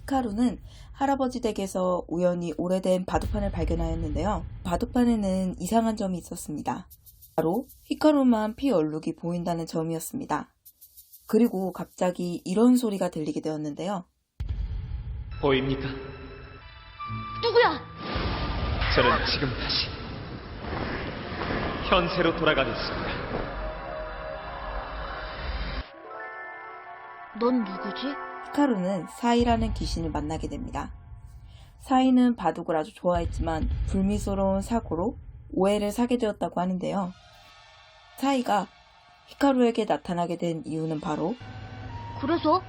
히카루는 할아버지 댁에서 우연히 오래된 바둑판을 발견하였는데요. 바둑판에는 이상한 점이 있었습니다. 바로 히카루만 피 얼룩이 보인다는 점이었습니다. 그리고 갑자기 이런 소리가 들리게 되었는데요. 보입니까? 누구야? 저는 지금 다시 현세로 돌아가겠습니다. 넌 누구지? 히카루는 사이라는 귀신을 만나게 됩니다. 사이는 바둑을 아주 좋아했지만 불미스러운 사고로 오해를 사게 되었다고 하는데요. 사이가 히카루에게 나타나게 된 이유는 바로 그래서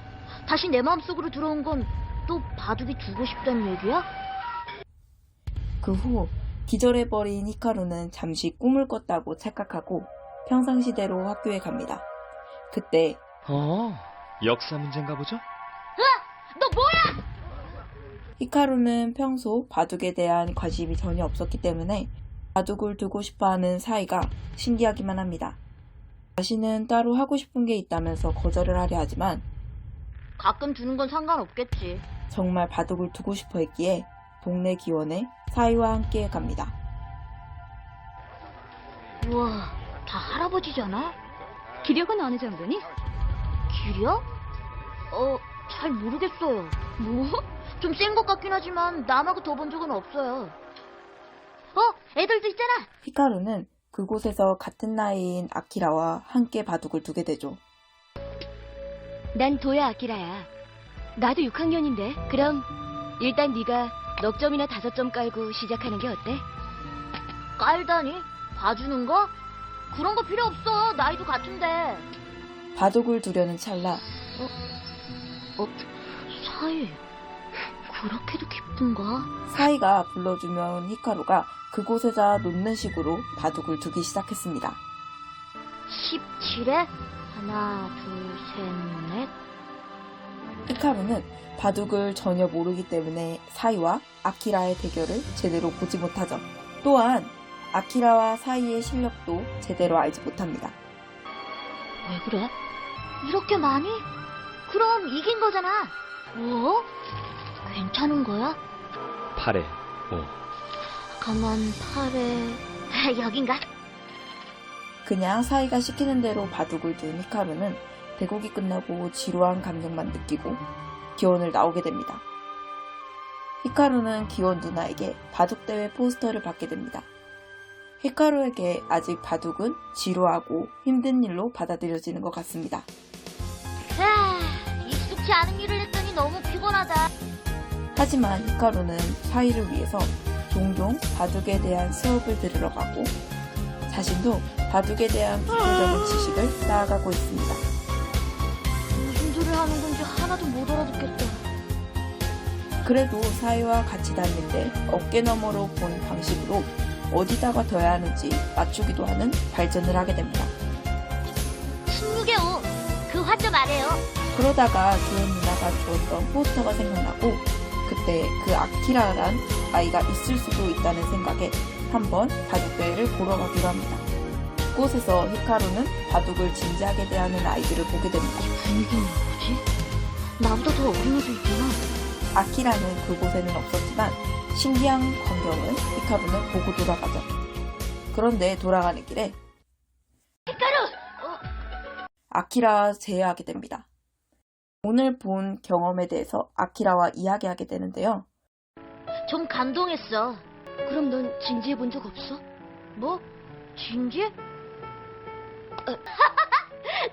다시 내 마음속으로 들어온 건 또 바둑이 두고 싶다는 얘기야? 그 후 기절해버린 히카루는 잠시 꿈을 꿨다고 착각하고 평상시대로 학교에 갑니다. 그때 역사 문제인가 보죠? 너 뭐야? 히카루는 평소 바둑에 대한 관심이 전혀 없었기 때문에 바둑을 두고 싶어하는 사이가 신기하기만 합니다. 자신은 따로 하고 싶은 게 있다면서 거절을 하려 하지만 가끔 두는 건 상관없겠지. 정말 바둑을 두고 싶어 했기에 동네 기원에 사이와 함께 갑니다. 우와, 다 할아버지잖아? 기력은 어느 정도니? 기려? 잘 모르겠어요. 뭐? 좀 센 것 같긴 하지만 남하고 더 본 적은 없어요. 애들도 있잖아. 히카루는 그곳에서 같은 나이인 아키라와 함께 바둑을 두게 되죠. 난 도야 아키라야. 나도 6학년인데. 그럼 일단 네가 넉 점이나 5점 깔고 시작하는 게 어때? 깔다니? 봐주는 거? 그런 거 필요 없어. 나이도 같은데. 바둑을 두려는 찰나 사이, 그렇게도 기쁜가? 사이가 불러주면 히카루가 그곳에다 놓는 식으로 바둑을 두기 시작했습니다. 17에 하나, 둘, 셋, 넷. 히카루는 바둑을 전혀 모르기 때문에 사이와 아키라의 대결을 제대로 보지 못하죠. 또한 아키라와 사이의 실력도 제대로 알지 못합니다. 왜 그래? 이렇게 많이? 그럼 이긴 거잖아. 뭐? 괜찮은 거야? 8에 5. 가만 8에... 여긴가? 그냥 사이가 시키는 대로 바둑을 둔 히카루는 대국이 끝나고 지루한 감정만 느끼고 기원을 나오게 됩니다. 히카루는 기원 누나에게 바둑대회 포스터를 받게 됩니다. 히카루에게 아직 바둑은 지루하고 힘든 일로 받아들여지는 것 같습니다. 익숙치 않은 일을 했더니 너무 피곤하다. 하지만 히카루는 사이를 위해서 종종 바둑에 대한 수업을 들으러 가고 자신도 바둑에 대한 기초적인 지식을 쌓아가고 있습니다. 무슨 소리를 하는 건지 하나도 못 알아듣겠다. 그래도 사이와 같이 다닐 때 어깨너머로 본 방식으로 어디다가 둬야 하는지 맞추기도 하는 발전을 하게 됩니다. 16에 5. 그 화 좀 아래요. 그러다가 기원 누나가 주었던 포스터가 생각나고 그때 그 아키라란 아이가 있을 수도 있다는 생각에 한번 바둑대회를 보러 가기로 합니다. 그곳에서 히카루는 바둑을 진지하게 대하는 아이들을 보게 됩니다. 분위기는 뭐지? 나보다 더 어린 애도 있구나. 아키라는 그곳에는 없었지만 신기한 광경을 히카루는 보고 돌아가죠. 그런데 돌아가는 길에 히카루! 아키라와 재회하게 됩니다. 오늘 본 경험에 대해서 아키라와 이야기하게 되는데요. 좀 감동했어. 그럼 넌 진지해 본 적 없어? 뭐? 진지?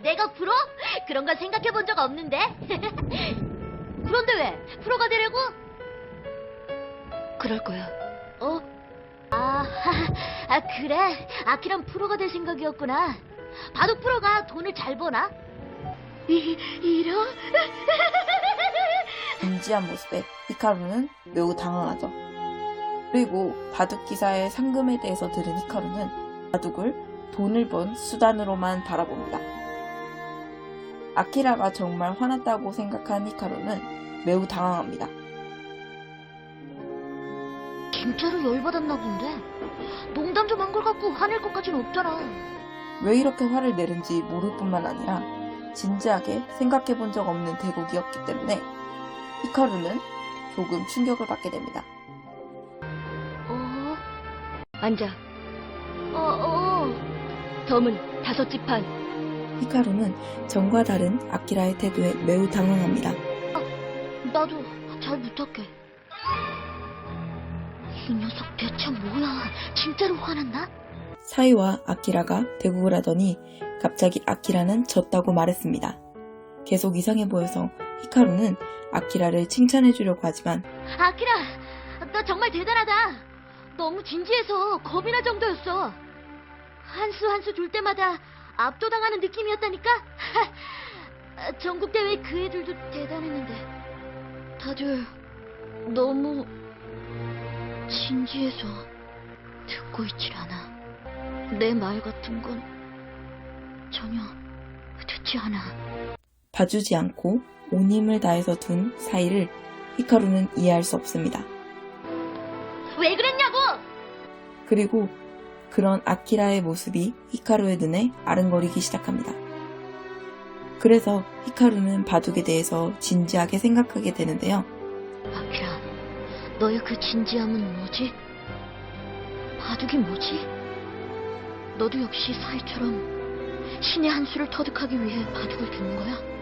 내가 프로? 그런 건 생각해 본 적 없는데? 그런데 왜? 프로가 되려고? 그럴 거야. 그래. 아키랑 프로가 될 생각이었구나. 바둑 프로가 돈을 잘 버나? 이런? 진지한 모습에 히카루는 매우 당황하죠. 그리고 바둑 기사의 상금에 대해서 들은 히카루는 바둑을 돈을 번 수단으로만 바라봅니다. 아키라가 정말 화났다고 생각한 히카루는 매우 당황합니다. 진짜로 열받았나 본데. 농담 좀 한 걸 갖고 화낼 것까진 없잖아. 왜 이렇게 화를 내는지 모를 뿐만 아니라 진지하게 생각해 본 적 없는 대국이었기 때문에 히카루는 조금 충격을 받게 됩니다. 앉아. 덤은 5지판. 히카루는 전과 다른 아키라의 태도에 매우 당황합니다. 나도 잘 부탁해. 이 녀석 대체 뭐야? 진짜로 화났나? 사이와 아키라가 대국을 하더니 갑자기 아키라는 졌다고 말했습니다. 계속 이상해 보여서 히카루는 아키라를 칭찬해주려고 하지만 아키라, 너 정말 대단하다. 너무 진지해서 겁이 날 정도였어. 한 수 한 수 줄 때마다 압도당하는 느낌이었다니까? 전국대회 그 애들도 대단했는데 다들 너무 진지해서 듣고 있질 않아. 내 말 같은 건 전혀 듣지 않아. 봐주지 않고 온 힘을 다해서 둔 사이를 히카루는 이해할 수 없습니다. 왜 그랬냐고! 그리고 그런 아키라의 모습이 히카루의 눈에 아른거리기 시작합니다. 그래서 히카루는 바둑에 대해서 진지하게 생각하게 되는데요. 아키라, 너의 그 진지함은 뭐지? 바둑이 뭐지? 너도 역시 사이처럼 신의 한 수를 터득하기 위해 바둑을 두는 거야?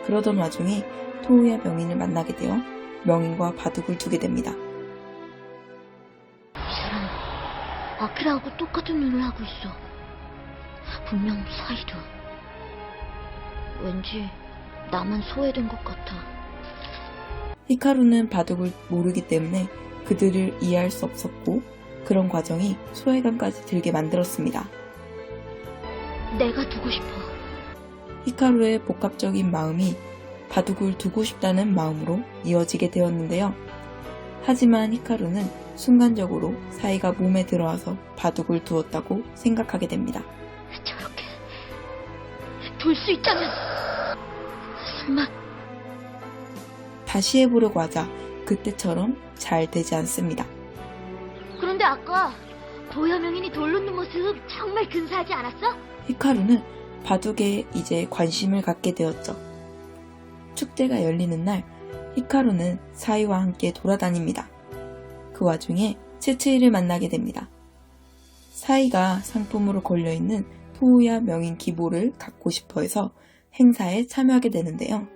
그러던 와중에 토우야 명인을 만나게 되어 명인과 바둑을 두게 됩니다. 이 사람 아키라하고 똑같은 눈을 하고 있어. 분명 사이도. 왠지 나만 소외된 것 같아. 히카루는 바둑을 모르기 때문에 그들을 이해할 수 없었고 그런 과정이 소외감까지 들게 만들었습니다. 내가 두고 싶어. 히카루의 복합적인 마음이 바둑을 두고 싶다는 마음으로 이어지게 되었는데요. 하지만 히카루는 순간적으로 사이가 몸에 들어와서 바둑을 두었다고 생각하게 됩니다. 저렇게 둘 수 있다면 설마. 다시 해보려고 하자 그때처럼 잘 되지 않습니다. 그런데 아까 도야명인이 돌 놓는 모습 정말 근사하지 않았어? 히카루는 바둑에 이제 관심을 갖게 되었죠. 축제가 열리는 날 히카루는 사이와 함께 돌아다닙니다. 그 와중에 츠츠이를 만나게 됩니다. 사이가 상품으로 걸려있는 토우야 명인 기보를 갖고 싶어 해서 행사에 참여하게 되는데요.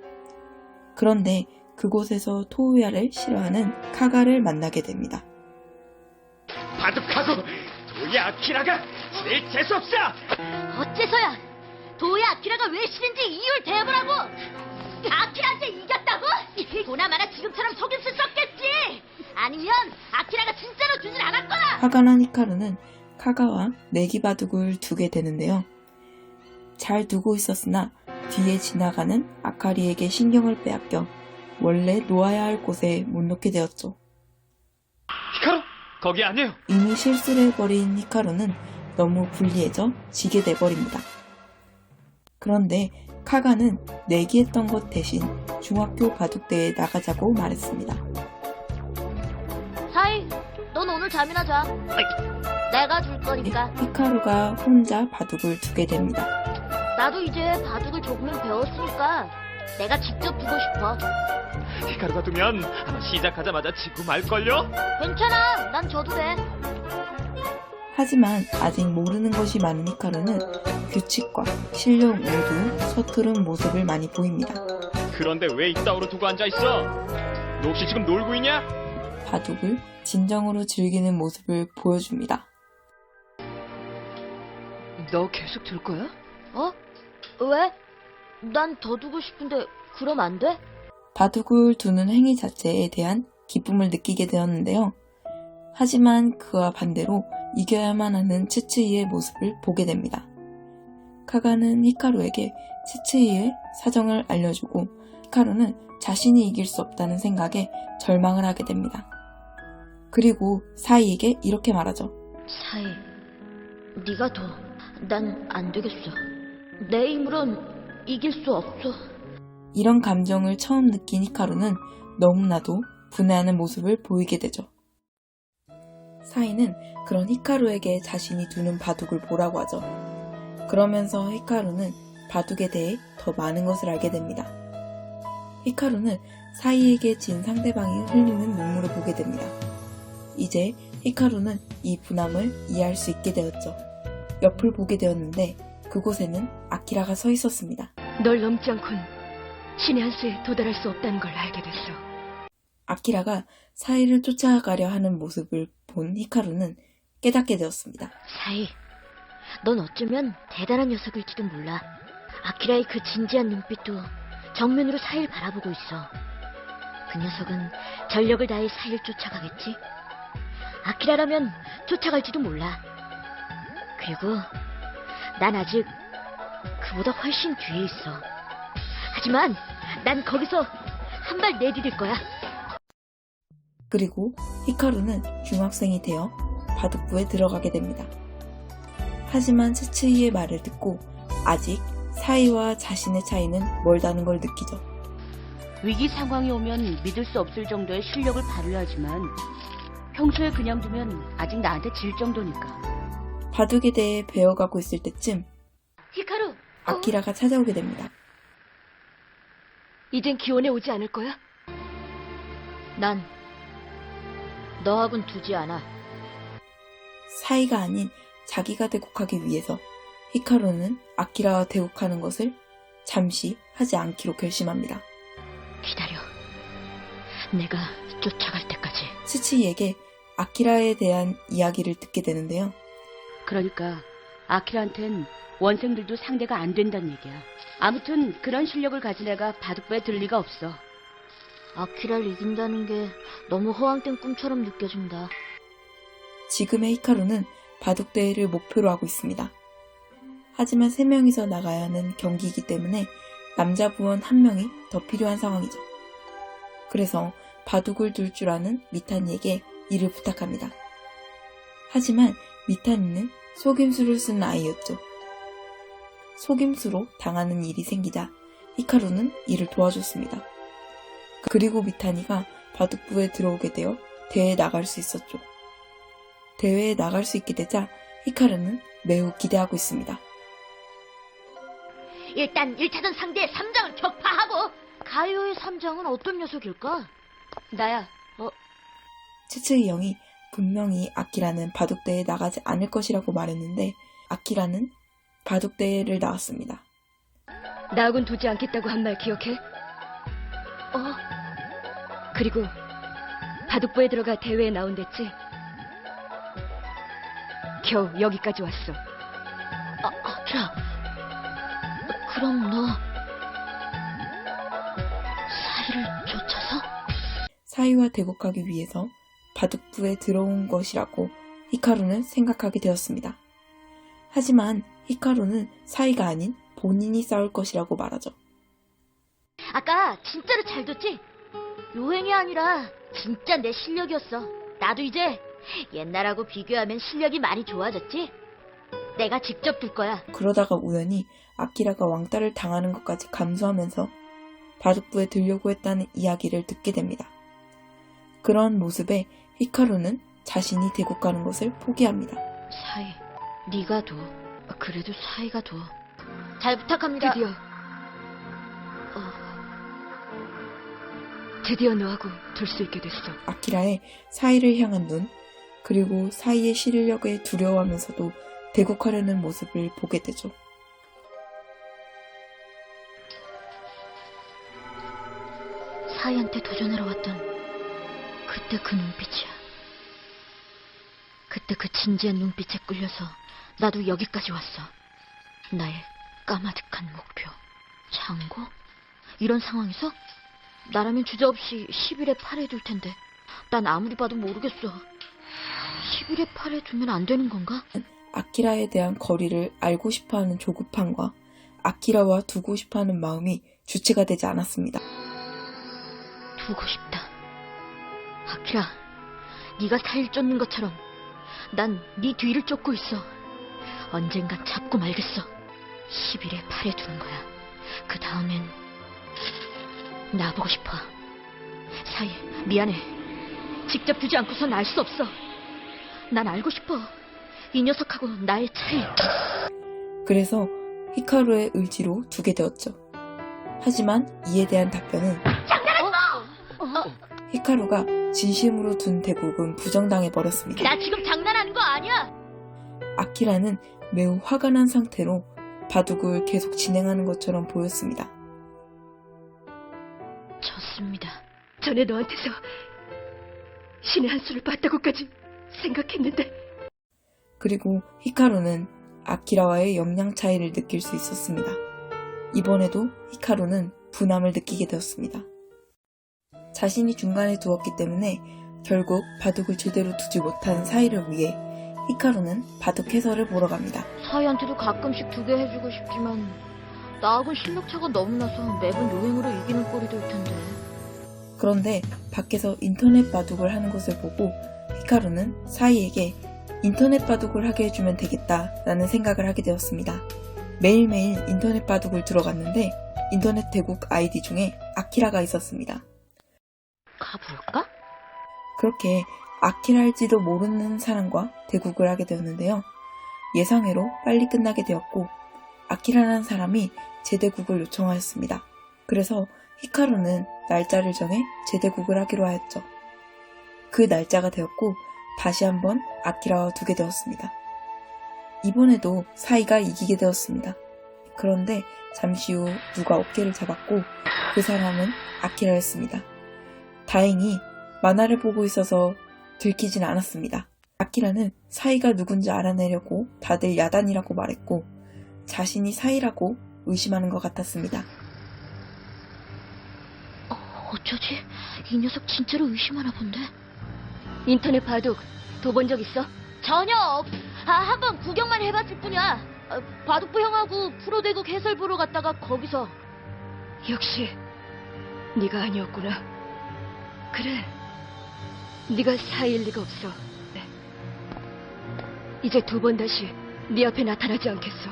그런데 그곳에서 토우야를 싫어하는 카가를 만나게 됩니다. 바둑하고 도야 아키라가 제일 재수없어! 어째서야? 도야 아키라가 왜 싫은지 이유를 대보라고! 아키라한테 이겼다고? 보나마나 지금처럼 속일 수 없겠지! 아니면 아키라가 진짜로 주진 않았거나! 화가 난 히카루는 카가와 내기 바둑을 두게 되는데요. 잘 두고 있었으나 뒤에 지나가는 아카리에게 신경을 빼앗겨 원래 놓아야 할 곳에 못 놓게 되었죠. 히카루! 거기 아니에요! 이미 실수를 해버린 히카루는 너무 불리해져 지게 돼버립니다. 그런데 카가는 내기했던 것 대신 중학교 바둑대회에 나가자고 말했습니다. 사이, 넌 오늘 잠이나 자. 내가 줄 거니까. 히카루가 혼자 바둑을 두게 됩니다. 나도 이제 바둑을 조금은 배웠으니까 내가 직접 두고 싶어. 히카루가 두면 아마 시작하자마자 지고 말걸요? 괜찮아, 난 져도 돼. 하지만 아직 모르는 것이 많은 히카루는 규칙과 실력 모두 서투른 모습을 많이 보입니다. 그런데 왜 이따위로 두고 앉아있어? 너 혹시 지금 놀고 있냐? 바둑을 진정으로 즐기는 모습을 보여줍니다. 너 계속 둘 거야? 어? 왜? 난 더 두고 싶은데 그럼 안 돼? 바둑을 두는 행위 자체에 대한 기쁨을 느끼게 되었는데요. 하지만 그와 반대로 이겨야만 하는 츠츠이의 모습을 보게 됩니다. 카가는 히카루에게 츠츠이의 사정을 알려주고 히카루는 자신이 이길 수 없다는 생각에 절망을 하게 됩니다. 그리고 사이에게 이렇게 말하죠. 사이, 네가 둬. 난 안 되겠어. 내 힘으론 이길 수 없어. 이런 감정을 처음 느낀 히카루는 너무나도 분해하는 모습을 보이게 되죠. 사이는 그런 히카루에게 자신이 두는 바둑을 보라고 하죠. 그러면서 히카루는 바둑에 대해 더 많은 것을 알게 됩니다. 히카루는 사이에게 진 상대방이 흘리는 눈물을 보게 됩니다. 이제 히카루는 이 분함을 이해할 수 있게 되었죠. 옆을 보게 되었는데 그곳에는 아키라가 서 있었습니다. 널 넘지 않곤 신의 한 수에 도달할 수 없다는 걸 알게 됐어. 아키라가 사이를 쫓아가려 하는 모습을 본 히카루는 깨닫게 되었습니다. 사이, 넌 어쩌면 대단한 녀석일지도 몰라. 아키라의 그 진지한 눈빛도 정면으로 사이를 바라보고 있어. 그 녀석은 전력을 다해 사이를 쫓아가겠지? 아키라라면 쫓아갈지도 몰라. 그리고 난 아직 그보다 훨씬 뒤에 있어. 하지만 난 거기서 한 발 내디딜 거야. 그리고 히카루는 중학생이 되어 바둑부에 들어가게 됩니다. 하지만 츠츠이의 말을 듣고 아직 사이와 자신의 차이는 멀다는 걸 느끼죠. 위기 상황이 오면 믿을 수 없을 정도의 실력을 발휘하지만 평소에 그냥 두면 아직 나한테 질 정도니까. 바둑에 대해 배워가고 있을 때쯤 히카루, 아키라가 찾아오게 됩니다. 이젠 기원에 오지 않을 거야? 난 너하고는 두지 않아. 사이가 아닌 자기가 대국하기 위해서 히카루는 아키라와 대국하는 것을 잠시 하지 않기로 결심합니다. 기다려. 내가 쫓아갈 때까지. 츠츠이에게 아키라에 대한 이야기를 듣게 되는데요. 그러니까 아키라한텐 원생들도 상대가 안 된다는 얘기야. 아무튼 그런 실력을 가진 애가 바둑부에 들 리가 없어. 아키라를 이긴다는 게 너무 허황된 꿈처럼 느껴진다. 지금의 히카루는 바둑대회를 목표로 하고 있습니다. 하지만 3명이서 나가야 하는 경기이기 때문에 남자 부원 1명이 더 필요한 상황이죠. 그래서 바둑을 둘 줄 아는 미타니에게 이를 부탁합니다. 하지만 미타니는 속임수를 쓴 아이였죠. 속임수로 당하는 일이 생기자 히카루는 이를 도와줬습니다. 그리고 미타니가 바둑부에 들어오게 되어 대회에 나갈 수 있었죠. 대회에 나갈 수 있게 되자 히카루는 매우 기대하고 있습니다. 일단 1차전 상대의 3장을 격파하고. 가요의 3장은 어떤 녀석일까? 나야. 츠츠이 형이 분명히 아키라는 바둑대회에 나가지 않을 것이라고 말했는데 아키라는 바둑대회를 나왔습니다. 나하고는 두지 않겠다고 한 말 기억해? 그리고 바둑부에 들어가 대회에 나온댔지? 겨우 여기까지 왔어. 아키라. 그럼 너 사이를 쫓아서? 사이와 대국하기 위해서 바둑부에 들어온 것이라고 히카루는 생각하게 되었습니다. 하지만 히카루는 사이가 아닌 본인이 싸울 것이라고 말하죠. 아까 진짜로 잘 뒀지? 요행이 아니라 진짜 내 실력이었어. 나도 이제 옛날하고 비교하면 실력이 많이 좋아졌지? 내가 직접 둘 거야. 그러다가 우연히 아키라가 왕따를 당하는 것까지 감수하면서 바둑부에 들려고 했다는 이야기를 듣게 됩니다. 그런 모습에 히카루는 자신이 대국하는 것을 포기합니다. 사이, 네가 둬. 그래도 사이가 둬. 잘 부탁합니다. 드디어 너하고 둘 수 있게 됐어. 아키라의 사이를 향한 눈, 그리고 사이의 실력에 두려워하면서도 대국하려는 모습을 보게 되죠. 사이한테 도전하러 왔던 그때 그 눈빛이야. 그때 그 진지한 눈빛에 끌려서 나도 여기까지 왔어. 나의 까마득한 목표. 장고? 이런 상황에서? 나라면 주저없이 11에 8에 둘 텐데 난 아무리 봐도 모르겠어. 11에 8에 두면 안 되는 건가? 아키라에 대한 거리를 알고 싶어하는 조급함과 아키라와 두고 싶어하는 마음이 주체가 되지 않았습니다. 두고 싶다. 아키라, 네가 사이를 쫓는 것처럼 난 네 뒤를 쫓고 있어. 언젠간 잡고 말겠어. 11에 8에 두는 거야. 그 다음엔 나보고 싶어. 사이, 미안해. 직접 두지 않고선 알 수 없어. 난 알고 싶어. 이 녀석하고 나의 차이. 그래서 히카루의 의지로 두게 되었죠. 하지만 이에 대한 답변은 히카루가 진심으로 둔 대국은 부정당해 버렸습니다. 나 지금 장난하는 거 아니야? 아키라는 매우 화가 난 상태로 바둑을 계속 진행하는 것처럼 보였습니다. 졌습니다. 전에 너한테서 신의 한 수를 봤다고까지 생각했는데. 그리고 히카루는 아키라와의 역량 차이를 느낄 수 있었습니다. 이번에도 히카루는 분함을 느끼게 되었습니다. 자신이 중간에 두었기 때문에 결국 바둑을 제대로 두지 못한 사이를 위해 히카루는 바둑 해설을 보러 갑니다. 사이한테도 가끔씩 두게 해주고 싶지만 나하고는 실력차가 너무 나서 매번 요행으로 이기는 꼴이 될 텐데. 그런데 밖에서 인터넷 바둑을 하는 것을 보고 히카루는 사이에게 인터넷 바둑을 하게 해주면 되겠다라는 생각을 하게 되었습니다. 매일매일 인터넷 바둑을 들어갔는데 인터넷 대국 아이디 중에 아키라가 있었습니다. 가볼까? 그렇게 아키라일지도 모르는 사람과 대국을 하게 되었는데요. 예상외로 빨리 끝나게 되었고 아키라라는 사람이 재대국을 요청하였습니다. 그래서 히카루는 날짜를 정해 재대국을 하기로 하였죠. 그 날짜가 되었고 다시 한번 아키라와 두게 되었습니다. 이번에도 사이가 이기게 되었습니다. 그런데 잠시 후 누가 어깨를 잡았고 그 사람은 아키라였습니다. 다행히 만화를 보고 있어서 들키진 않았습니다. 아키라는 사이가 누군지 알아내려고 다들 야단이라고 말했고 자신이 사이라고 의심하는 것 같았습니다. 어쩌지? 이 녀석 진짜로 의심하나 본데? 인터넷 바둑 둬본 적 있어? 전혀 없. 한번 구경만 해봤을 뿐이야. 바둑부 형하고 프로대국 해설 보러 갔다가 거기서. 역시 네가 아니었구나. 그래, 네가 사이일 리가 없어. 네. 이제 두 번 다시 네 앞에 나타나지 않겠어.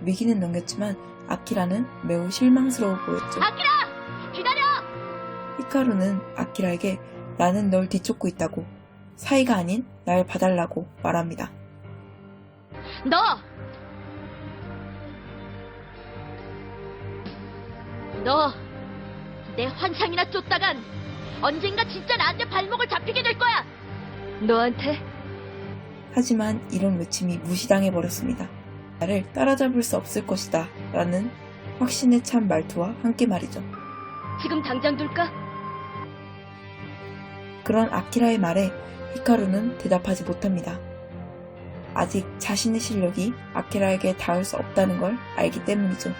위기는 넘겼지만 아키라는 매우 실망스러워 보였죠. 아키라! 기다려! 히카루는 아키라에게 나는 널 뒤쫓고 있다고 사이가 아닌 날 봐달라고 말합니다. 너 내 환상이나 쫓다간 언젠가 진짜 나한테 발목을 잡히게 될 거야. 너한테? 하지만 이런 외침이 무시당해버렸습니다. 나를 따라잡을 수 없을 것이다 라는 확신에 찬 말투와 함께 말이죠. 지금 당장 둘까? 그런 아키라의 말에 히카루는 대답하지 못합니다. 아직 자신의 실력이 아키라에게 닿을 수 없다는 걸 알기 때문이죠.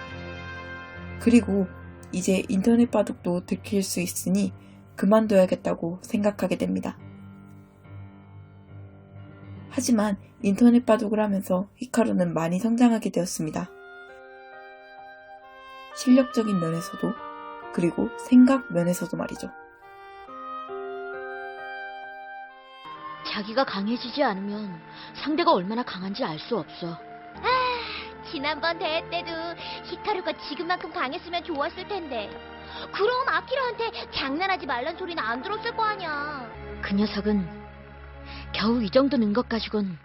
그리고 이제 인터넷 바둑도 들킬 수 있으니 그만둬야겠다고 생각하게 됩니다. 하지만 인터넷 바둑을 하면서 히카루는 많이 성장하게 되었습니다. 실력적인 면에서도 그리고 생각 면에서도 말이죠. 자기가 강해지지 않으면 상대가 얼마나 강한지 알 수 없어. 지난번 대회 때도 히카루가 지금만큼 강했으면 좋았을 텐데. 그럼 아키라한테 장난하지 말란 소리는 안 들었을 거 아니야. 그 녀석은 겨우 이 정도 는 것 가지고는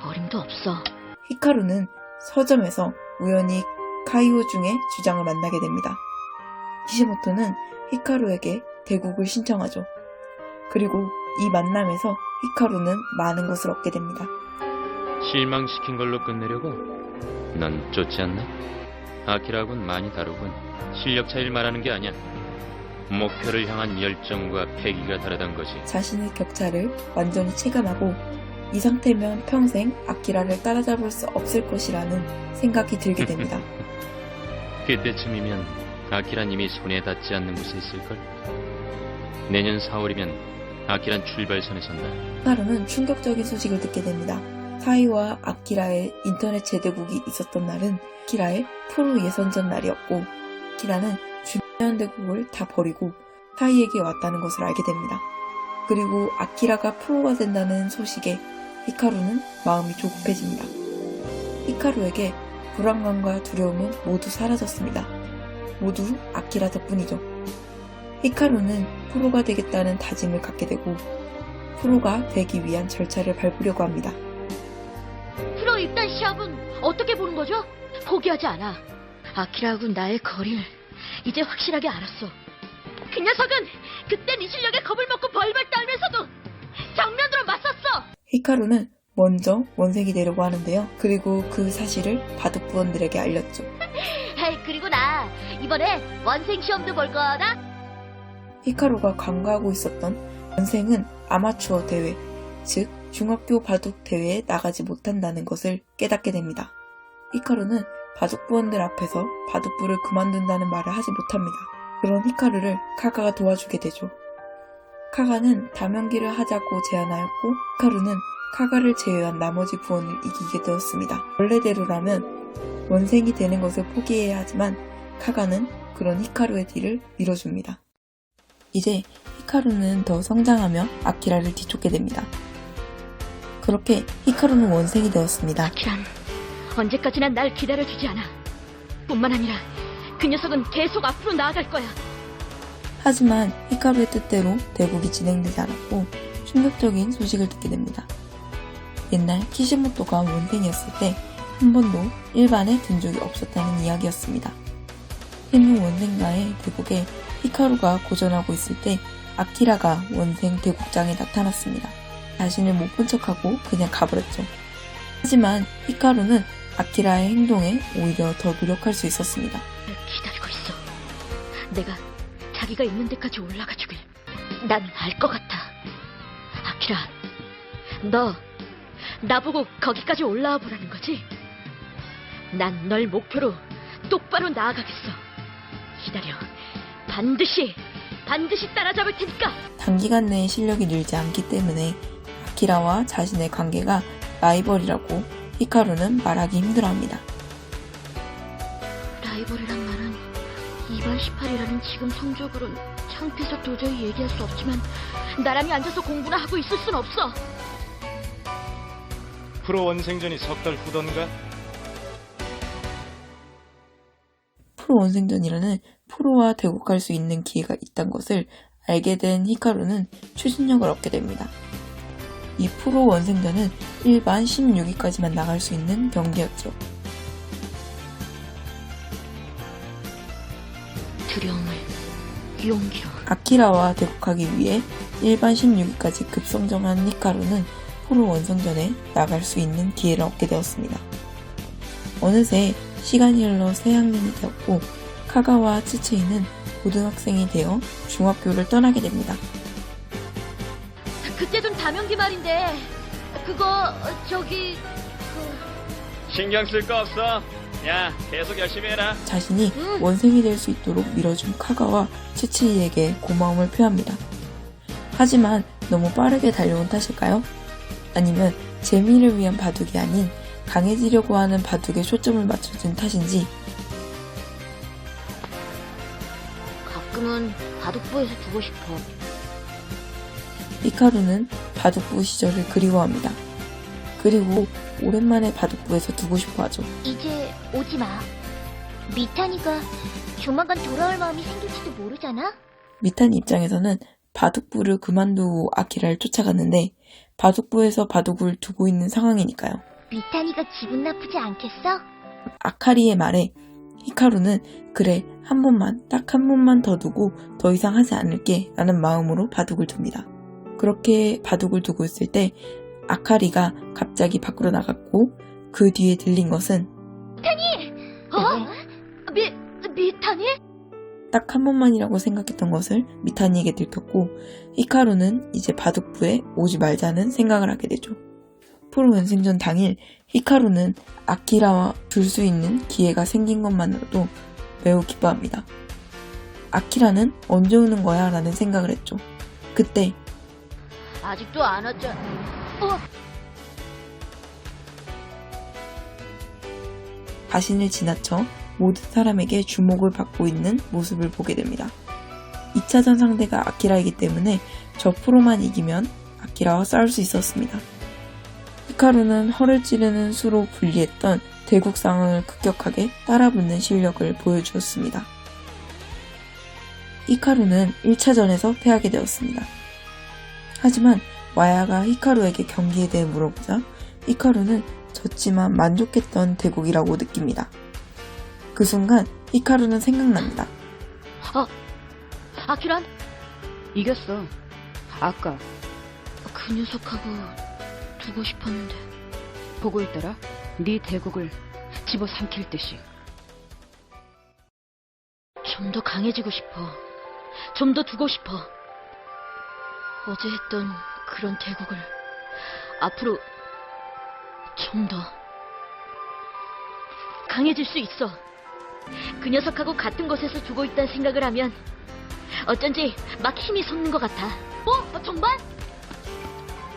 어림도 없어. 히카루는 서점에서 우연히 카이오 중의 주장을 만나게 됩니다. 키시모토는 히카루에게 대국을 신청하죠. 그리고 이 만남에서 히카루는 많은 것을 얻게 됩니다. 실망시킨 걸로 끝내려고? 넌 쫓지 않나? 아키라하고는 많이 다르군. 실력 차이를 말하는 게 아니야. 목표를 향한 열정과 패기가 다르단 거지. 자신의 격차를 완전히 체감하고 이 상태면 평생 아키라를 따라잡을 수 없을 것이라는 생각이 들게 됩니다. 그때쯤이면 아키란 이미 손에 닿지 않는 곳에 있을걸? 내년 4월이면 아키란 출발선에 선다. 히카루는 충격적인 소식을 듣게 됩니다. 사이와 아키라의 인터넷 재대국이 있었던 날은 아키라의 프로 예선전 날이었고 아키라는 주변 대국을 다 버리고 사이에게 왔다는 것을 알게 됩니다. 그리고 아키라가 프로가 된다는 소식에 히카루는 마음이 조급해집니다. 히카루에게 불안감과 두려움은 모두 사라졌습니다. 모두 아키라 덕분이죠. 히카루는 프로가 되겠다는 다짐을 갖게 되고 프로가 되기 위한 절차를 밟으려고 합니다. 프로 입단 시합은 어떻게 보는 거죠? 포기하지 않아. 아키라하고 나의 거리를 이제 확실하게 알았어. 그 녀석은 그때 네 실력에 겁을 먹고 벌벌 떨면서도 정면으로 맞섰어. 히카루는 먼저 원색이 되려고 하는데요. 그리고 그 사실을 바둑부원들에게 알렸죠. 헤이, 그리고 나 이번에 원생 시험도 볼 거다. 히카루가 간과하고 있었던 원생은 아마추어 대회, 즉 중학교 바둑 대회에 나가지 못한다는 것을 깨닫게 됩니다. 히카루는 바둑부원들 앞에서 바둑부를 그만둔다는 말을 하지 못합니다. 그런 히카루를 카가가 도와주게 되죠. 카가는 다면기를 하자고 제안하였고 히카루는 카가를 제외한 나머지 부원을 이기게 되었습니다. 원래대로라면 원생이 되는 것을 포기해야 하지만 카가는 그런 히카루의 뒤를 밀어줍니다. 이제 히카루는 더 성장하며 아키라를 뒤쫓게 됩니다. 그렇게 히카루는 원생이 되었습니다. 아키란 언제까지나 날 기다려주지 않아. 뿐만 아니라 그 녀석은 계속 앞으로 나아갈 거야. 하지만 히카루의 뜻대로 대국이 진행되지 않았고 충격적인 소식을 듣게 됩니다. 옛날 키시모토가 원생이었을 때 한 번도 일반에 든 적이 없었다는 이야기였습니다. 현용 원생과의 대국에 히카루가 고전하고 있을 때 아키라가 원생 대국장에 나타났습니다. 자신을 못 본 척하고 그냥 가버렸죠. 하지만 히카루는 아키라의 행동에 오히려 더 노력할 수 있었습니다. 기다리고 있어. 내가 자기가 있는 데까지 올라가 주길. 난 알 것 같아. 아키라, 너 나보고 거기까지 올라와 보라는 거지? 난 널 목표로 똑바로 나아가겠어. 기다려. 반드시 따라잡을 테니까. 단기간 내에 실력이 늘지 않기 때문에 아키라와 자신의 관계가 라이벌이라고 히카루는 말하기 힘들어합니다. 라이벌이란 말은 2반 18이라는 지금 성적으론 창피해서 도저히 얘기할 수 없지만 나란히 앉아서 공부나 하고 있을 순 없어. 프로 원생전이 석 달 후던가? 프로 원생전이라는 프로와 대국할 수 있는 기회가 있다는 것을 알게 된 히카루는 추진력을 얻게 됩니다. 이 프로 원생전은 일반 16위까지만 나갈 수 있는 경기였죠. 두려움을 용기로. 아키라와 대국하기 위해 일반 16위까지 급성장한 히카루는 프로 원생전에 나갈 수 있는 기회를 얻게 되었습니다. 어느새 시간이 흘러 새학년이 되었고 카가와 츠츠이는 고등학생이 되어 중학교를 떠나게 됩니다. 그때 둔 다면기 말인데 그거 신경 쓸 거 없어. 야, 계속 열심히 해라. 자신이 원생이 될 수 있도록 밀어준 카가와 츠츠이에게 고마움을 표합니다. 하지만 너무 빠르게 달려온 탓일까요? 아니면 재미를 위한 바둑이 아닌 강해지려고 하는 바둑에 초점을 맞춰준 탓인지 가끔은 바둑부에서 두고 싶어. 히카루는 바둑부 시절을 그리워합니다. 그리고 오랜만에 바둑부에서 두고 싶어 하죠. 이제 오지 마. 미타니가 조만간 돌아올 마음이 생길지도 모르잖아. 미탄 입장에서는 바둑부를 그만두고 아키라를 쫓아갔는데 바둑부에서 바둑을 두고 있는 상황이니까요. 미타니가 기분 나쁘지 않겠어? 아카리의 말에 히카루는 그래 한 번만 딱 한 번만 더 두고 더 이상 하지 않을게 라는 마음으로 바둑을 둡니다. 그렇게 바둑을 두고 있을 때 아카리가 갑자기 밖으로 나갔고 그 뒤에 들린 것은 미타니? 딱 한 번만이라고 생각했던 것을 미타니에게 들켰고 히카루는 이제 바둑부에 오지 말자는 생각을 하게 되죠. 프로 연승전 당일 히카루는 아키라와 둘 수 있는 기회가 생긴 것만으로도 매우 기뻐합니다. 아키라는 언제 오는 거야? 라는 생각을 했죠. 그때 아직도 안 왔잖아. 자신을 지나쳐 모든 사람에게 주목을 받고 있는 모습을 보게 됩니다. 2차전 상대가 아키라이기 때문에 저 프로만 이기면 아키라와 싸울 수 있었습니다. 히카루는 허를 찌르는 수로 불리했던 대국 상황을 급격하게 따라붙는 실력을 보여주었습니다. 히카루는 1차전에서 패하게 되었습니다. 하지만 와야가 히카루에게 경기에 대해 물어보자 히카루는 졌지만 만족했던 대국이라고 느낍니다. 그 순간 히카루는 생각납니다. 아키란? 이겼어. 아까 그 녀석하고 두고 싶었는데. 보고 있더라. 네 대국을 집어삼킬 듯이. 좀 더 강해지고 싶어. 좀 더 두고 싶어. 어제 했던 그런 대국을 앞으로 좀 더 강해질 수 있어. 그 녀석하고 같은 곳에서 두고 있다는 생각을 하면 어쩐지 막 힘이 솟는 것 같아. 정말?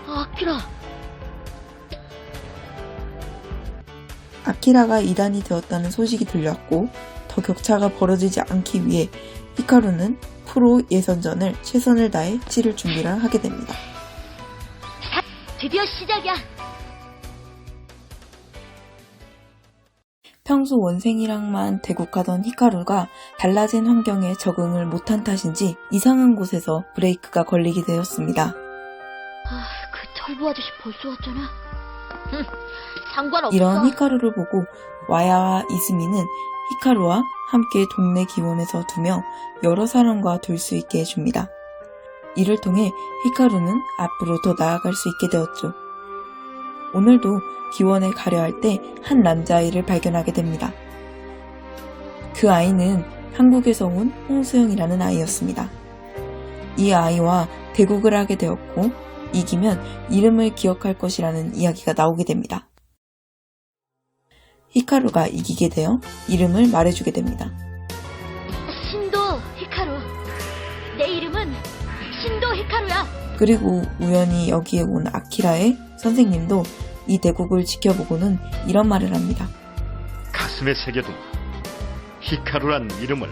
아키라. 아키라가 이단이 되었다는 소식이 들렸고 더 격차가 벌어지지 않기 위해 히카루는 프로 예선전을 최선을 다해 치를 준비를 하게 됩니다. 드디어 시작이야. 평소 원생이랑만 대국하던 히카루가 달라진 환경에 적응을 못한 탓인지 이상한 곳에서 브레이크가 걸리게 되었습니다. 그 털보 아저씨 벌써 왔잖아. 상관없어. 이런 히카루를 보고 와야와 이스미는 히카루와 함께 동네 기원에서 두며 여러 사람과 둘 수 있게 해줍니다. 이를 통해 히카루는 앞으로 더 나아갈 수 있게 되었죠. 오늘도 기원에 가려 할 때 한 남자아이를 발견하게 됩니다. 그 아이는 한국에서 온 홍수영이라는 아이였습니다. 이 아이와 대국을 하게 되었고 이기면 이름을 기억할 것이라는 이야기가 나오게 됩니다. 히카루가 이기게 되어 이름을 말해주게 됩니다. 신도 히카루. 내 이름은 신도 히카루야. 그리고 우연히 여기에 온 아키라의 선생님도 이 대국을 지켜보고는 이런 말을 합니다. 가슴에 새겨둔 히카루란 이름을.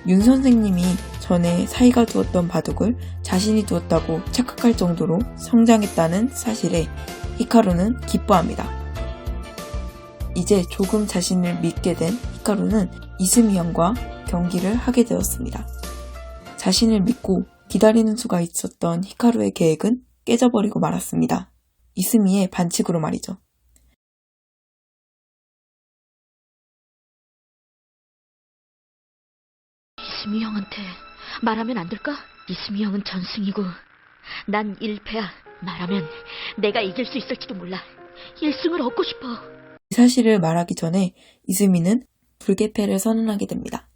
윤 선생님이 전에 사이가 두었던 바둑을 자신이 두었다고 착각할 정도로 성장했다는 사실에 히카루는 기뻐합니다. 이제 조금 자신을 믿게 된 히카루는 이스미 형과 경기를 하게 되었습니다. 자신을 믿고 기다리는 수가 있었던 히카루의 계획은 깨져버리고 말았습니다. 이스미의 반칙으로 말이죠. 이스미 형한테 말하면 안 될까? 이스미 형은 전승이고 난 1패야. 말하면 내가 이길 수 있을지도 몰라. 1승을 얻고 싶어. 이 사실을 말하기 전에 이스미는 불개패를 선언하게 됩니다.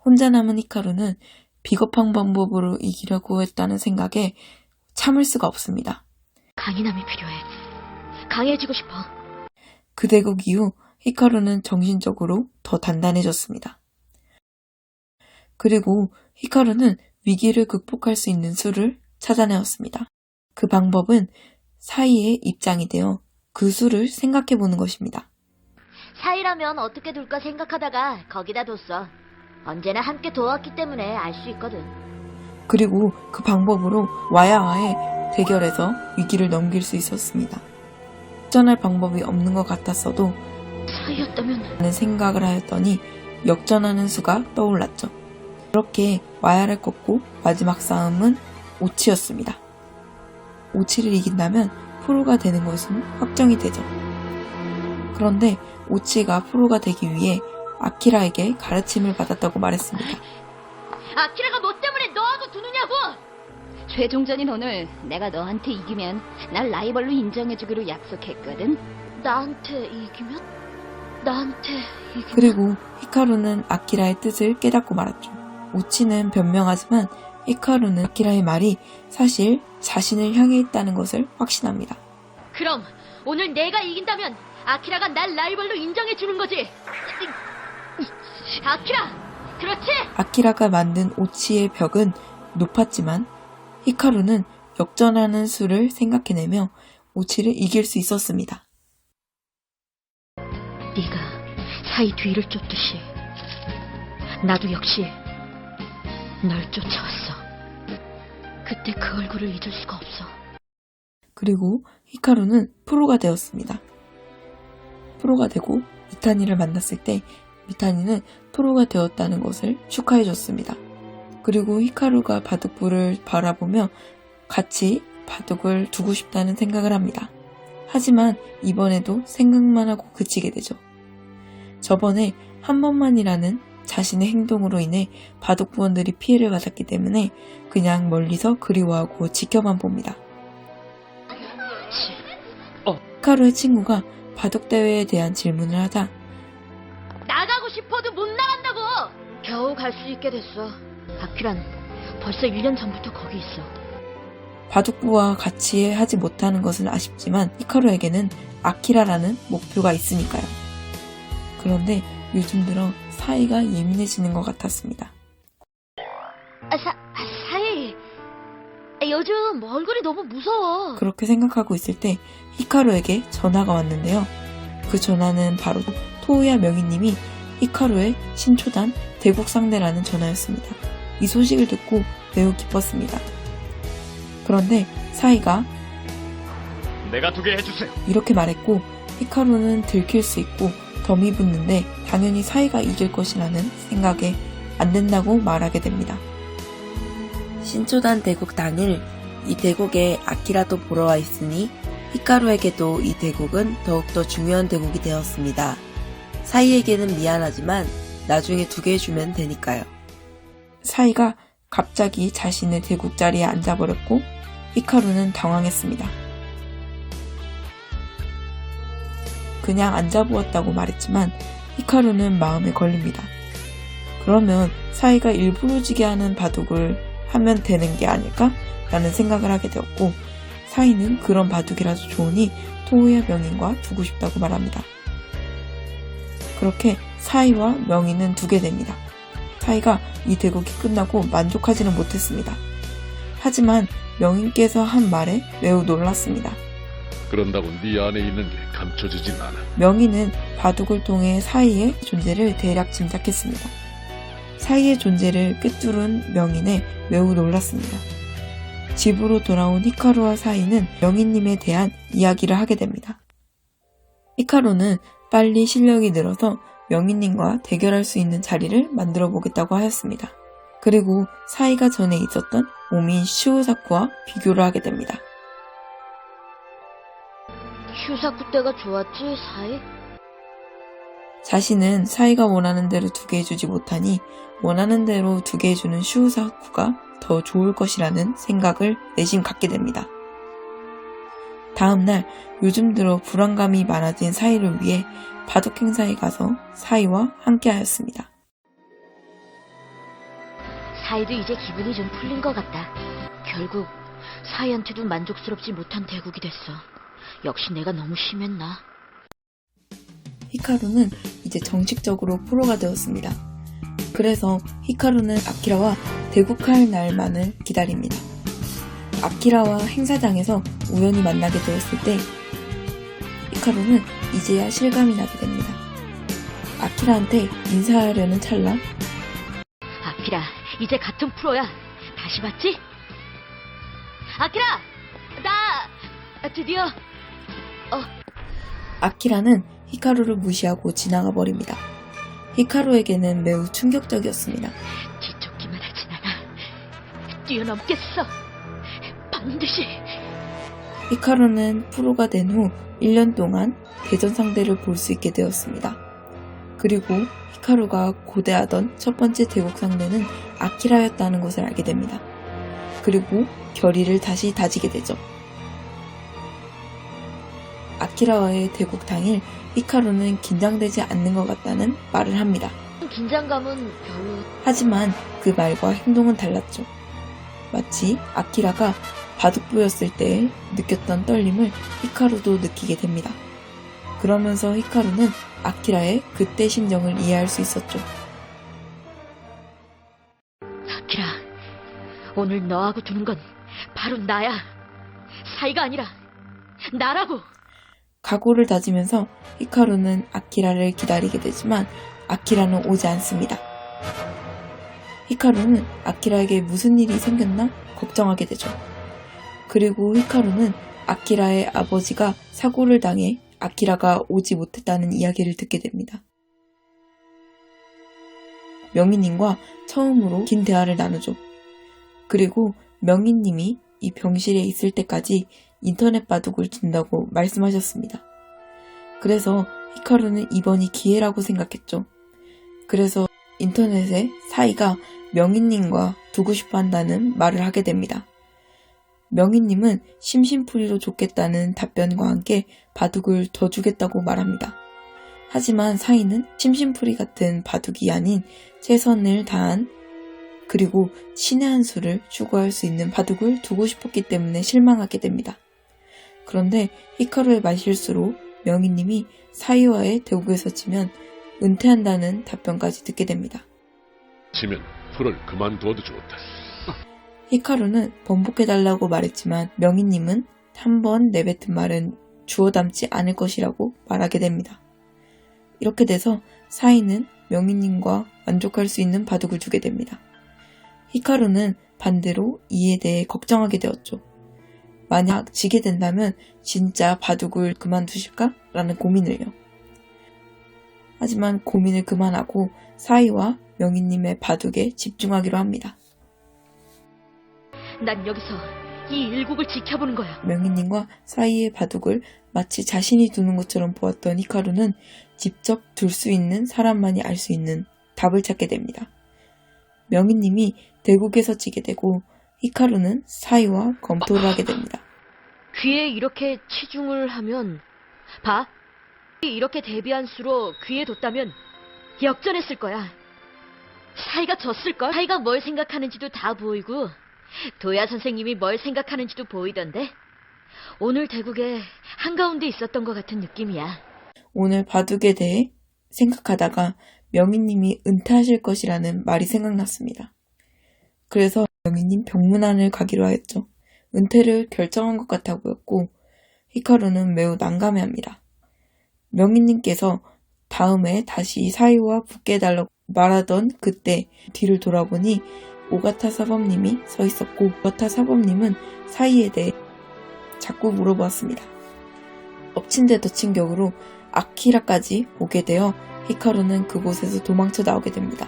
혼자 남은 히카루는 비겁한 방법으로 이기려고 했다는 생각에 참을 수가 없습니다. 강인함이 필요해. 강해지고 싶어. 그 대국 이후 히카루는 정신적으로 더 단단해졌습니다. 그리고 히카루는 위기를 극복할 수 있는 수를 찾아내었습니다. 그 방법은 사이의 입장이 되어 그 수를 생각해보는 것입니다. 사이라면 어떻게 둘까 생각하다가 거기다 뒀어. 언제나 함께 도왔기 때문에 알 수 있거든. 그리고 그 방법으로 와야와의 대결에서 위기를 넘길 수 있었습니다. 역전할 방법이 없는 것 같았어도 사이였다면 라는 생각을 하였더니 역전하는 수가 떠올랐죠. 그렇게 와야를 꺾고 마지막 싸움은 오치였습니다. 오치를 이긴다면 프로가 되는 것은 확정이 되죠. 그런데 오치가 프로가 되기 위해 아키라에게 가르침을 받았다고 말했습니다. 아키라가 뭐 때문에 너하고 두느냐고! 최종전인 오늘 내가 너한테 이기면 날 라이벌로 인정해주기로 약속했거든. 나한테 이기면? 그리고 히카루는 아키라의 뜻을 깨닫고 말았죠. 오치는 변명하지만 히카루는 아키라의 말이 사실 자신을 향해 있다는 것을 확신합니다. 그럼 오늘 내가 이긴다면 아키라가 날 라이벌로 인정해주는 거지. 아키라! 그렇지? 아키라가 만든 오치의 벽은 높았지만 히카루는 역전하는 수를 생각해내며 오치를 이길 수 있었습니다. 네가 사이 뒤를 쫓듯이 나도 역시 널 쫓아왔어. 그때 그 얼굴을 잊을 수가 없어. 그리고 히카루는 프로가 되었습니다. 프로가 되고 미타니를 만났을 때 미타니는 프로가 되었다는 것을 축하해줬습니다. 그리고 히카루가 바둑부를 바라보며 같이 바둑을 두고 싶다는 생각을 합니다. 하지만 이번에도 생각만 하고 그치게 되죠. 저번에 한 번만이라는 자신의 행동으로 인해 바둑부원들이 피해를 받았기 때문에 그냥 멀리서 그리워하고 지켜만 봅니다. 히카루의 친구가 바둑대회에 대한 질문을 하자 나가고 싶어도 못 나간다고. 겨우 갈 수 있게 됐어. 아키란 벌써 1년 전부터 거기 있어. 바둑부와 같이 하지 못하는 것은 아쉽지만 히카루에게는 아키라라는 목표가 있으니까요. 그런데 요즘 들어 사이가 예민해지는 것 같았습니다. 사이. 요즘 얼굴이 너무 무서워. 그렇게 생각하고 있을 때 히카루에게 전화가 왔는데요. 그 전화는 바로 토우야 명희님이 히카루의 신초단 대국 상대라는 전화였습니다. 이 소식을 듣고 매우 기뻤습니다. 그런데 사이가 내가 두게 해주세요. 이렇게 말했고 히카루는 들킬 수 있고 덤이 붙는데 당연히 사이가 이길 것이라는 생각에 안 된다고 말하게 됩니다. 신초단 대국 당일 이 대국에 아키라도 보러 와 있으니 히카루에게도 이 대국은 더욱더 중요한 대국이 되었습니다. 사이에게는 미안하지만 나중에 두게 해주면 되니까요. 사이가 갑자기 자신의 대국 자리에 앉아버렸고 히카루는 당황했습니다. 그냥 앉아보았다고 말했지만 히카루는 마음에 걸립니다. 그러면 사이가 일부러 지게 하는 바둑을 하면 되는 게 아닐까? 라는 생각을 하게 되었고 사이는 그런 바둑이라도 좋으니 토우야 명인과 두고 싶다고 말합니다. 그렇게 사이와 명인은 두게 됩니다. 사이가 이 대국이 끝나고 만족하지는 못했습니다. 하지만 명인께서 한 말에 매우 놀랐습니다. 그런다고 네 안에 있는 게 감춰지진 않아. 명인은 바둑을 통해 사이의 존재를 대략 짐작했습니다. 사이의 존재를 꿰뚫은 명인에 매우 놀랐습니다. 집으로 돌아온 히카루와 사이는 명인님에 대한 이야기를 하게 됩니다. 히카루는 빨리 실력이 늘어서 명인님과 대결할 수 있는 자리를 만들어 보겠다고 하였습니다. 그리고 사이가 전에 있었던 오민 슈우사쿠와 비교를 하게 됩니다. 슈사쿠 때가 좋았지, 사이? 자신은 사이가 원하는 대로 두게 해주지 못하니 원하는 대로 두게 해주는 슈우사쿠가 더 좋을 것이라는 생각을 내심 갖게 됩니다. 다음날 요즘 들어 불안감이 많아진 사이를 위해 바둑 행사에 가서 사이와 함께하였습니다. 사이도 이제 기분이 좀 풀린 것 같다. 결국 사이한테도 만족스럽지 못한 대국이 됐어. 역시 내가 너무 심했나? 히카루는 이제 정식적으로 프로가 되었습니다. 그래서 히카루는 아키라와 대국할 날만을 기다립니다. 아키라와 행사장에서 우연히 만나게 되었을 때 히카루는 이제야 실감이 나게 됩니다. 아키라한테 인사하려는 찰나 아키라, 이제 같은 프로야. 다시 봤지? 아키라! 나 드디어 아키라는 히카루를 무시하고 지나가 버립니다. 히카루에게는 매우 충격적이었습니다. 뒤쫓기만 하진 않아. 뛰어넘겠어. 반드시. 히카루는 프로가 된 후 1년 동안 대전 상대를 볼 수 있게 되었습니다. 그리고 히카루가 고대하던 첫 번째 대국 상대는 아키라였다는 것을 알게 됩니다. 그리고 결의를 다시 다지게 되죠. 아키라와의 대국 당일 히카루는 긴장되지 않는 것 같다는 말을 합니다. 긴장감은 별로. 하지만 그 말과 행동은 달랐죠. 마치 아키라가 바둑부였을 때 느꼈던 떨림을 히카루도 느끼게 됩니다. 그러면서 히카루는 아키라의 그때 심정을 이해할 수 있었죠. 아키라, 오늘 너하고 두는 건 바로 나야. 사이가 아니라 나라고. 각오를 다지면서 히카루는 아키라를 기다리게 되지만 아키라는 오지 않습니다. 히카루는 아키라에게 무슨 일이 생겼나 걱정하게 되죠. 그리고 히카루는 아키라의 아버지가 사고를 당해 아키라가 오지 못했다는 이야기를 듣게 됩니다. 명희님과 처음으로 긴 대화를 나누죠. 그리고 명희님이 이 병실에 있을 때까지 인터넷 바둑을 준다고 말씀하셨습니다. 그래서 히카루는 이번이 기회라고 생각했죠. 그래서 인터넷에 사이가 명희님과 두고 싶어 한다는 말을 하게 됩니다. 명희님은 심심풀이로 줬겠다는 답변과 함께 바둑을 더 주겠다고 말합니다. 하지만 사이는 심심풀이 같은 바둑이 아닌 최선을 다한 그리고 신의 한 수를 추구할 수 있는 바둑을 두고 싶었기 때문에 실망하게 됩니다. 그런데 히카루의 말실수로 명희님이 사이와의 대국에서 지면 은퇴한다는 답변까지 듣게 됩니다. 치면 풀을 그만둬도 좋다. 히카루는 번복해달라고 말했지만 명희님은 한 번 내뱉은 말은 주워 담지 않을 것이라고 말하게 됩니다. 이렇게 돼서 사이는 명희님과 만족할 수 있는 바둑을 두게 됩니다. 히카루는 반대로 이에 대해 걱정하게 되었죠. 만약 지게 된다면 진짜 바둑을 그만두실까? 라는 고민을요. 하지만 고민을 그만하고 사이와 명희님의 바둑에 집중하기로 합니다. 난 여기서 이 일국을 지켜보는 거야. 명희님과 사이의 바둑을 마치 자신이 두는 것처럼 보았던 히카루는 직접 둘 수 있는 사람만이 알 수 있는 답을 찾게 됩니다. 명희님이 대국에서 지게 되고 히카루는 사이와 검토를 하게 됩니다. 귀에 이렇게 치중을 하면 봐. 이렇게 대비한 수로 귀에 뒀다면 역전했을 거야. 사이가 졌을걸? 사이가 뭘 생각하는지도 다 보이고 도야 선생님이 뭘 생각하는지도 보이던데 오늘 대국에 한가운데 있었던 것 같은 느낌이야. 오늘 바둑에 대해 생각하다가 명희님이 은퇴하실 것이라는 말이 생각났습니다. 그래서 명희님 병문안을 가기로 하였죠. 은퇴를 결정한 것 같아 보였고 히카루는 매우 난감해합니다. 명희님께서 다음에 다시 사이와 붙게 해달라고 말하던 그때 뒤를 돌아보니 오가타 사범님이 서 있었고 오가타 사범님은 사이에 대해 자꾸 물어보았습니다. 엎친 데 덮친 격으로 아키라까지 오게 되어 히카루는 그곳에서 도망쳐 나오게 됩니다.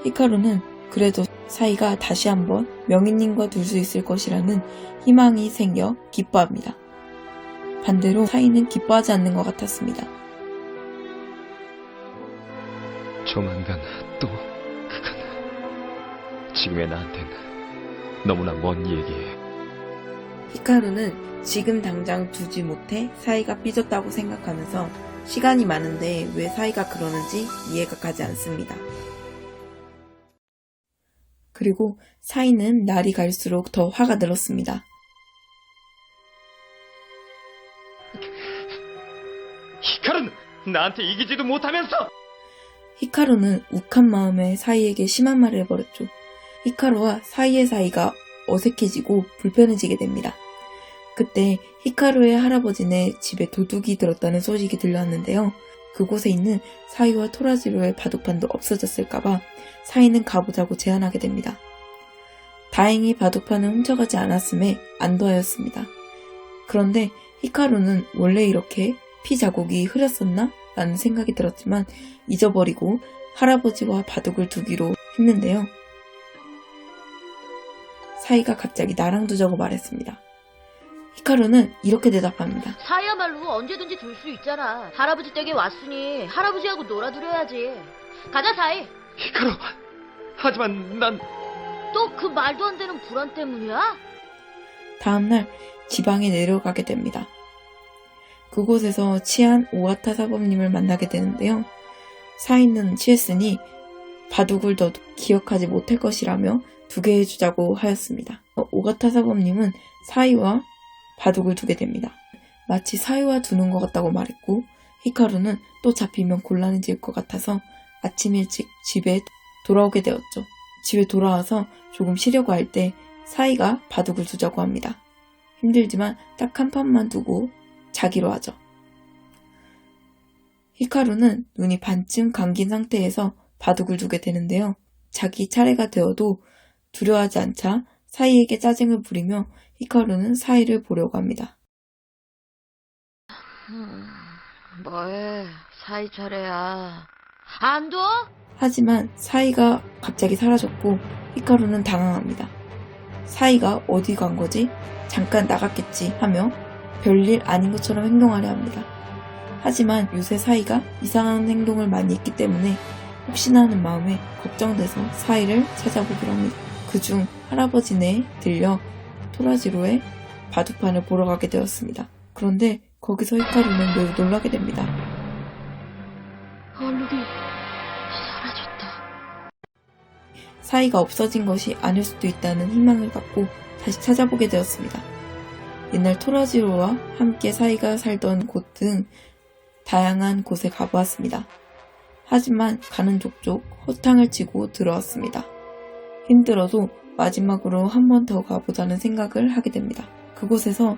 히카루는 그래도 사이가 다시 한번 명희님과 둘 수 있을 것이라는 희망이 생겨 기뻐합니다. 반대로 사이는 기뻐하지 않는 것 같았습니다. 조만간 또 그건 지금의 나한텐 너무나 먼 얘기에. 히카루는 지금 당장 두지 못해 사이가 삐졌다고 생각하면서 시간이 많은데 왜 사이가 그러는지 이해가 가지 않습니다. 그리고 사이는 날이 갈수록 더 화가 늘었습니다. 히카루는 나한테 이기지도 못하면서! 히카루는 욱한 마음에 사이에게 심한 말을 해버렸죠. 히카루와 사이의 사이가 어색해지고 불편해지게 됩니다. 그때 히카루의 할아버지네 집에 도둑이 들었다는 소식이 들려왔는데요. 그곳에 있는 사이와 토라지로의 바둑판도 없어졌을까봐 사이는 가보자고 제안하게 됩니다. 다행히 바둑판은 훔쳐가지 않았음에 안도하였습니다. 그런데 히카루는 원래 이렇게 피 자국이 흐렸었나? 라는 생각이 들었지만 잊어버리고 할아버지와 바둑을 두기로 했는데요. 사이가 갑자기 나랑 두자고 말했습니다. 히카루는 이렇게 대답합니다. 사이야말로 언제든지 둘 수 있잖아. 할아버지 댁에 왔으니 할아버지하고 놀아드려야지. 가자, 사이. 히카루! 하지만 난... 또 그 말도 안 되는 불안 때문이야? 다음날 지방에 내려가게 됩니다. 그곳에서 취한 오가타 사범님을 만나게 되는데요. 사이는 취했으니 바둑을 더 기억하지 못할 것이라며 두게 해주자고 하였습니다. 오가타 사범님은 사이와 바둑을 두게 됩니다. 마치 사이와 두는 것 같다고 말했고 히카루는 또 잡히면 곤란해질 것 같아서 아침 일찍 집에 돌아오게 되었죠. 집에 돌아와서 조금 쉬려고 할 때 사이가 바둑을 두자고 합니다. 힘들지만 딱 한 판만 두고 자기로 하죠. 히카루는 눈이 반쯤 감긴 상태에서 바둑을 두게 되는데요. 자기 차례가 되어도 두려워하지 않자 사이에게 짜증을 부리며 히카루는 사이를 보려고 합니다. 뭐해, 사이 차례야. 안 둬? 하지만 사이가 갑자기 사라졌고 히카루는 당황합니다. 사이가 어디 간 거지? 잠깐 나갔겠지 하며 별일 아닌 것처럼 행동하려 합니다. 하지만 요새 사이가 이상한 행동을 많이 했기 때문에 히카루는 사이를 불러서 묻습니다. 사이, 너 어디 갔니? 사이가 대답하기를, 나 집에 있었어. 하지만 사이는 그 말을 듣지 못하고 다시 바둑을 두게 됩니다. 히카루는 사이가 어디 갔는지 묻자 사이는 혹시나 하는 마음에 걱정돼서 사이를 찾아보기로 합니다. 그중 할아버지네 들려 토라지로의 바둑판을 보러 가게 되었습니다. 그런데 거기서 히카루는 매우 놀라게 됩니다. 얼룩이 사라졌다. 사이가 없어진 것이 아닐 수도 있다는 희망을 갖고 다시 찾아보게 되었습니다. 옛날 토라지로와 함께 사이가 살던 곳 등 다양한 곳에 가보았습니다. 하지만 가는 족족 허탕을 치고 들어왔습니다. 힘들어도 마지막으로 한 번 더 가보자는 생각을 하게 됩니다. 그곳에서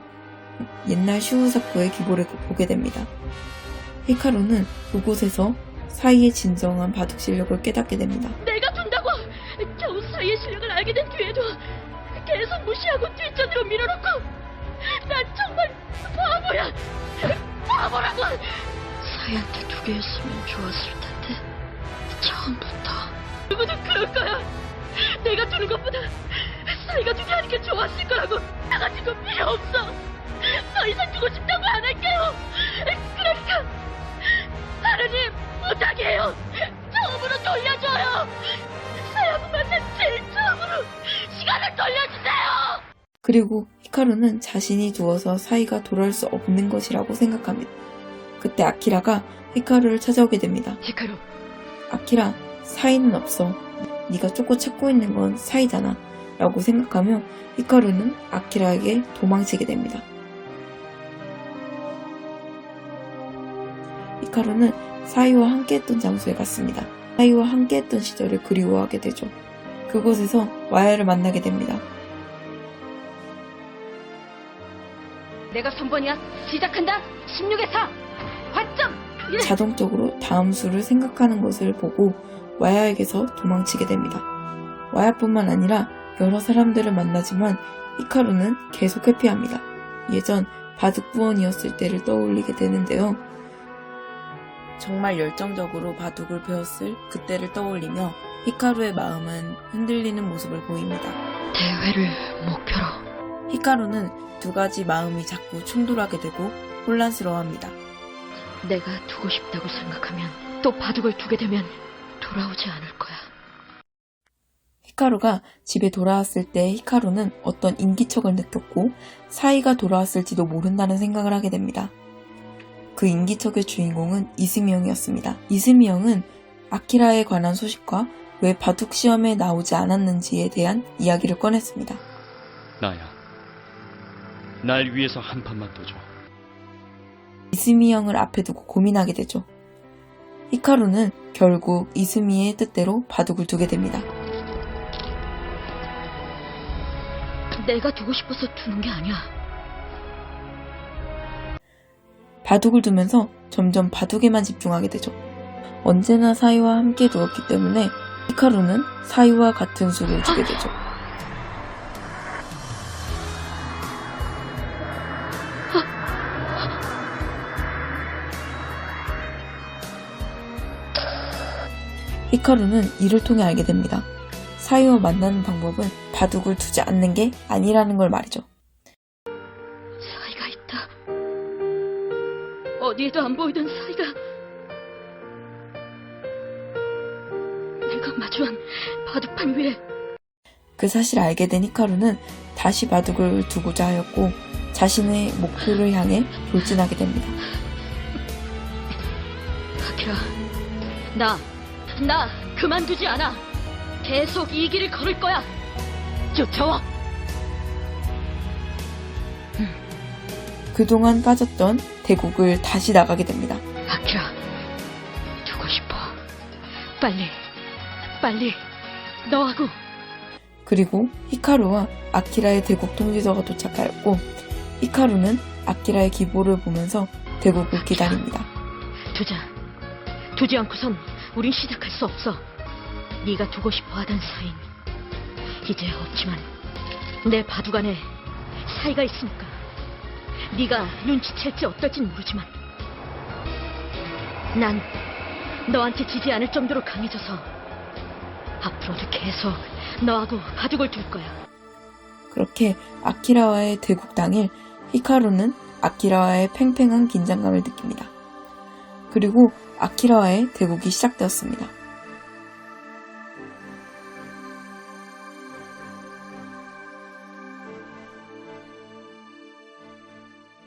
옛날 슈우사쿠의 기보를 보게 됩니다. 히카루는 그곳에서 사이의 진정한 바둑 실력을 깨닫게 됩니다. 내가 둔다고 겨우 사이의 실력을 알게 된 뒤에도 계속 무시하고 뒷전으로 밀어놓고 난 정말 바보야. 바보라고. 사이한테 두 개였으면 좋았을 텐데 처음부터. 누구도 그럴 거야. 내가 두는 것보다 사이가 두 개 하는 게 좋았을 거라고. 나 같은 거 필요 없어. 더 이상 두고 싶다고 안 할게요. 그러니까 하느님 부탁해요. 처음으로 돌려줘요. 사이하고 만난 제일 처음으로 시간을 돌려주세요. 그리고 히카루는 자신이 두어서 사이가 돌아올 수 없는 것이라고 생각합니다. 그때 아키라가 히카루를 찾아오게 됩니다. 히카루, 아키라, 사이는 없어. 네가 쫓고 찾고 있는 건 사이잖아. 라고 생각하며 히카루는 아키라에게 도망치게 됩니다. 히카루는 사이와 함께했던 장소에 갔습니다. 사이와 함께했던 시절을 그리워하게 되죠. 그곳에서 와야를 만나게 됩니다. 내가 선번이야. 시작한다. 16에 4. 화점. 자동적으로 다음 수를 생각하는 것을 보고 와야에게서 도망치게 됩니다. 와야뿐만 아니라 여러 사람들을 만나지만 히카루는 계속 회피합니다. 예전 바둑부원이었을 때를 떠올리게 되는데요. 정말 열정적으로 바둑을 배웠을 그때를 떠올리며 히카루의 마음은 흔들리는 모습을 보입니다. 대회를 목표로. 히카루는 두 가지 마음이 자꾸 충돌하게 되고 혼란스러워합니다. 내가 두고 싶다고 생각하면 또 바둑을 두게 되면 돌아오지 않을 거야. 히카루가 집에 돌아왔을 때 히카루는 어떤 인기척을 느꼈고 사이가 돌아왔을지도 모른다는 생각을 하게 됩니다. 그 인기척의 주인공은 이스미 형이었습니다. 이스미 형은 아키라에 관한 소식과 왜 바둑 시험에 나오지 않았는지에 대한 이야기를 꺼냈습니다. 나야. 날 위해서 한 판만 더 줘. 이스미 형을 앞에 두고 고민하게 되죠. 히카루는 결국 이스미의 뜻대로 바둑을 두게 됩니다. 내가 두고 싶어서 두는 게 아니야. 바둑을 두면서 점점 바둑에만 집중하게 되죠. 언제나 사이와 함께 두었기 때문에 히카루는 사이와 같은 수를 주게 되죠. 히카루는 이를 통해 알게 됩니다. 사이와 만나는 방법은 바둑을 두지 않는 게 아니라는 걸 말이죠. 사이가 있다. 어디에도 안 보이던 사이가. 내가 마주한 바둑판 위에. 그 사실을 알게 된 히카루는 다시 바둑을 두고자 하였고 자신의 목표를 향해 돌진하게 됩니다. 아키라, 나 그만두지 않아. 계속 이 길을 걸을 거야. 쫓아와. 그동안 빠졌던 대국을 다시 나가게 됩니다. 아키라, 두고 싶어. 빨리 너하고. 그리고 히카루와 아키라의 대국 통지서가 도착하였고 히카루는 아키라의 기보를 보면서 대국을 기다립니다. 두지 않고선 우린 시작할 수 없어. 네가 두고 싶어 하던 사이는 이제 없지만 내 바둑 안에 사이가 있으니까 네가 눈치챌지 어떨진 모르지만 난 너한테 지지 않을 정도로 강해져서 앞으로도 계속 너하고 바둑을 둘 거야. 그렇게 아키라와의 대국 당일 히카루는 아키라와의 팽팽한 긴장감을 느낍니다. 그리고 아키라와의 대국이 시작되었습니다.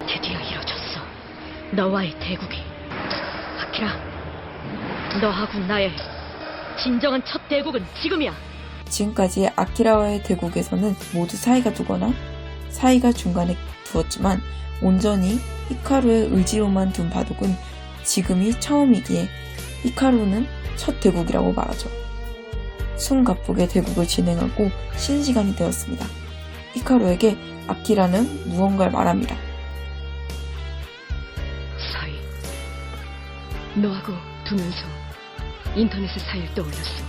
드디어 이뤄졌어. 너와의 대국이. 아키라, 너하고 나의 진정한 첫 대국은 지금이야. 지금까지 아키라와의 대국에서는 모두 사이가 두거나 사이가 중간에 두었지만 온전히 히카루의 의지로만 둔 바둑은 지금이 처음이기에 히카루는 첫 대국이라고 말하죠. 숨가쁘게 대국을 진행하고 쉬는 시간이 되었습니다. 히카루에게 아키라는 무언가를 말합니다. 사이, 너하고 두면서 인터넷에 사이를 떠올렸어.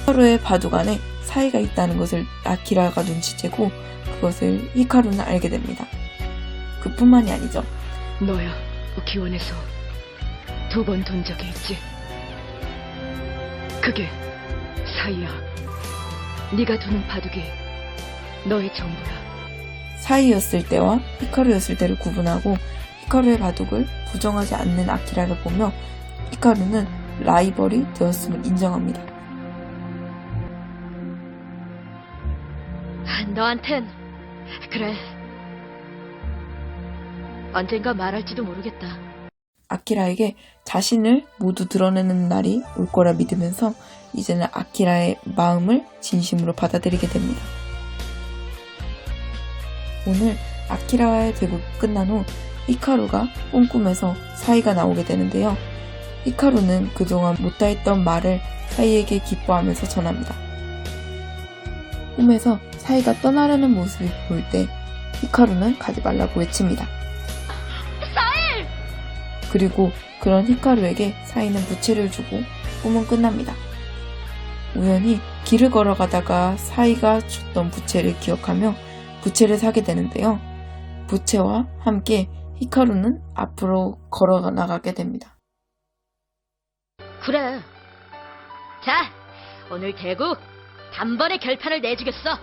히카루의 바둑 안에 사이가 있다는 것을 아키라가 눈치채고 그것을 히카루는 알게 됩니다. 그뿐만이 아니죠. 너야 기원에서 2번 돈 적이 있지. 그게 사이야. 네가 두는 바둑이 너의 전부야. 사이였을 때와 히카루였을 때를 구분하고 히카루의 바둑을 부정하지 않는 아키라를 보며 히카루는 라이벌이 되었음을 인정합니다. 너한텐 그래, 언젠가 말할지도 모르겠다. 아키라에게 자신을 모두 드러내는 날이 올 거라 믿으면서 이제는 아키라의 마음을 진심으로 받아들이게 됩니다. 오늘 아키라와의 대국이 끝난 후 히카루가 꿈꾸면서 사이가 나오게 되는데요. 히카루는 그동안 못다했던 말을 사이에게 기뻐하면서 전합니다. 꿈에서 사이가 떠나려는 모습이 보일 때 히카루는 가지 말라고 외칩니다. 사일! 그리고 그런 히카루에게 사이는 부채를 주고 꿈은 끝납니다. 우연히 길을 걸어가다가 사이가 줬던 부채를 기억하며 부채를 사게 되는데요. 부채와 함께 히카루는 앞으로 걸어 나가게 됩니다. 그래. 자, 오늘 대국 단번에 결판을 내주겠어.